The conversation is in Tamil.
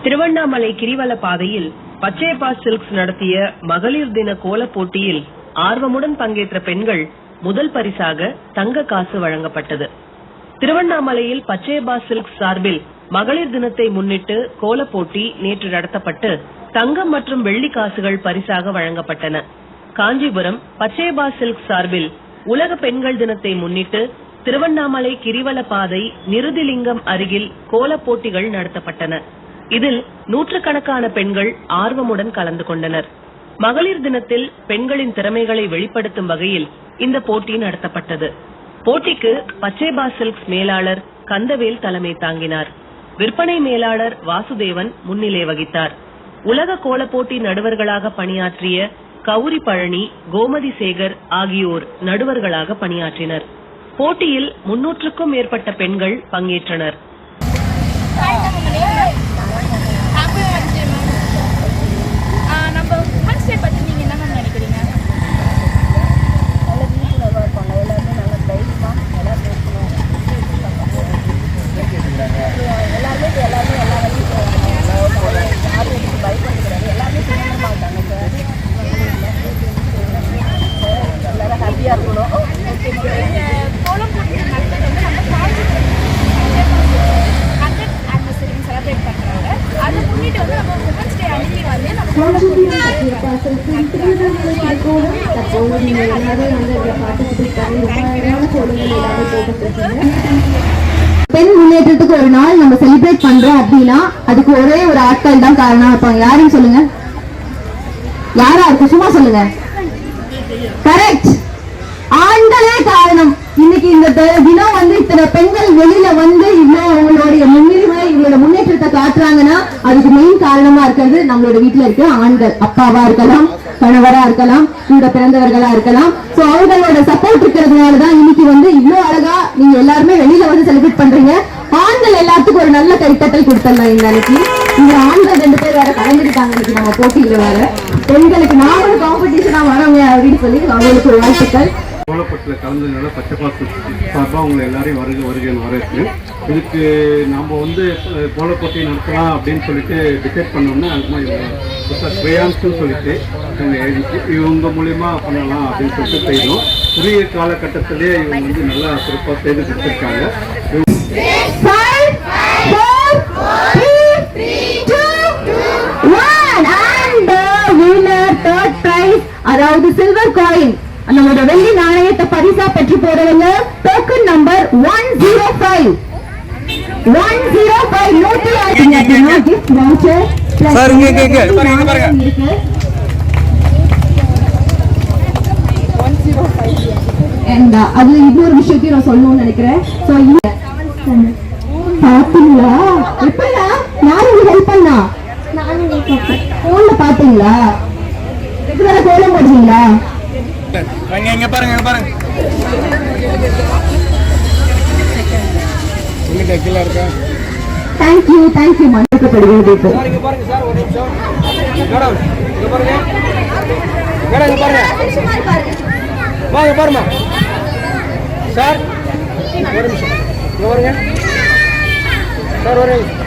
திருவண்ணாமலை கிரிவல பாதையில் பச்சையப்பா சில்க்ஸ் நடத்திய மகளிர் தின கோல போட்டியில் ஆர்வமுடன் பங்கேற்ற பெண்கள் முதல் பரிசாக தங்க காசு வழங்கப்பட்டது. திருவண்ணாமலையில் பச்சையப்பா சில்க்ஸ் சார்பில் மகளிர் தினத்தை முன்னிட்டு கோல போட்டி நேற்று நடத்தப்பட்டு தங்கம் மற்றும் வெள்ளி காசுகள் பரிசாக வழங்கப்பட்டன. காஞ்சிபுரம் பச்சையப்பா சில்க்ஸ் சார்பில் உலக பெண்கள் தினத்தை முன்னிட்டு திருவண்ணாமலை கிரிவல பாதை நிருதிலிங்கம் அருகில் கோல போட்டிகள் நடத்தப்பட்டன. இதில் நூற்றுக்கணக்கான பெண்கள் ஆர்வமுடன் கலந்து கொண்டனர். மகளிர் தினத்தில் பெண்களின் திறமைகளை வெளிப்படுத்தும் வகையில் இந்த போட்டி நடத்தப்பட்டது. போட்டிக்கு பச்சையப்பா சில்க்ஸ் மேலாளர் கந்தவேல் தலைமை தாங்கினார். விற்பனை மேலாளர் வாசுதேவன் முன்னிலை வகித்தார். உலக கோல போட்டி நடுவர்களாக பணியாற்றிய கௌரி பழனி, கோமதி சேகர் ஆகியோர் நடுவர்களாக பணியாற்றினர். போட்டியில் 300க்கும் மேற்பட்ட பெண்கள் பங்கேற்றனர். பெண் முன்னேற்றத்துக்கு ஒரு நாள் நம்ம செலிப்ரேட் பண்றோம் அப்படின்னா அதுக்கு ஒரே ஒரு ஆட்கள் தான் காரணம் இருப்பாங்க. யாருன்னு சொல்லுங்க, யாரா இருக்கும்? சும்மா சொல்லுங்க. கரெக்ட், ஆண்களே காரணம். இன்னைக்கு இந்த தினம் இத்தனை பெண்கள் வெளியில இவ்வளவு அவங்களுடைய முன்னுரிமை இவங்களோட முன்னேற்றத்தை காட்டுறாங்கன்னா அதுக்கு மெயின் காரணமா இருக்கிறது நம்மளோட வீட்டுல இருக்க ஆண்கள். அப்பாவா இருக்கலாம், கணவரா இருக்கலாம், கூட பிறந்தவர்களா இருக்கலாம். சோ அவங்களோட சப்போர்ட் இருக்கிறதுனாலதான் இன்னைக்கு இவ்வளவு அழகா நீங்க எல்லாருமே வெளியில செலிப்ரேட் பண்றீங்க. ஆண்கள் எல்லாத்துக்கும் ஒரு நல்ல கைத்தட்டல் கொடுத்துடலாம். இந்த அன்னைக்கு இந்த ஆண்கள் 2 பேர் வேற கலந்துருக்காங்க. இன்னைக்கு நம்ம போட்டியில வேற பெண்களுக்கு நாமளும் காம்படிஷனா வரோங்க அப்படின்னு சொல்லி அவங்களுக்கு ஒரு வாழ்த்துக்கள். கோலப்பட்டில் கலந்ததுனால பச்சைப்பா சார்பாக உங்களை எல்லாரையும் வருகைன்னு வரவேற்று இதுக்கு நாம் கோலப்போட்டி நடத்தலாம் அப்படின்னு சொல்லிட்டு டிசைட் பண்ணோம்னா ஸ்ரேயான்ஸ்ன்னு சொல்லிட்டு இவங்க மூலியமா பண்ணலாம் அப்படின்னு சொல்லிட்டு செய்யணும். குறுகிய காலகட்டத்திலே இவங்க நல்லா சிறப்பாக செய்து கொடுத்துருக்காங்க. அதாவது சில்வர் காயின், நம்மளோட வெள்ளி நாணயத்தை பரிசா பெற்று போறவங்க token number 105 gift voucher sir இங்க பாருங்க. அது இன்னொரு விஷயத்தையும் நான் சொல்லணும்னு நினைக்கிறேன். பாத்தீங்களா எப்படா யாரு ஹெல்ப் பண்ணா? போன்ல பாத்தீங்களா? ரெகுலரா கோலம் போடுவீங்களா? இங்க பாருங்க. கீழே இருக்கா? தேங்க்யூ மன்னிக்கப்படுகிறது. இப்போ இங்க பாருங்க சார், ஒரு நிமிஷம். மேடம் இங்க பாருங்க. மேடம் இங்க பாருங்க. வாங்க பாருங்க சார். ஒரு நிமிஷம் இங்க பாருங்க சார். ஒரு நிமிஷம்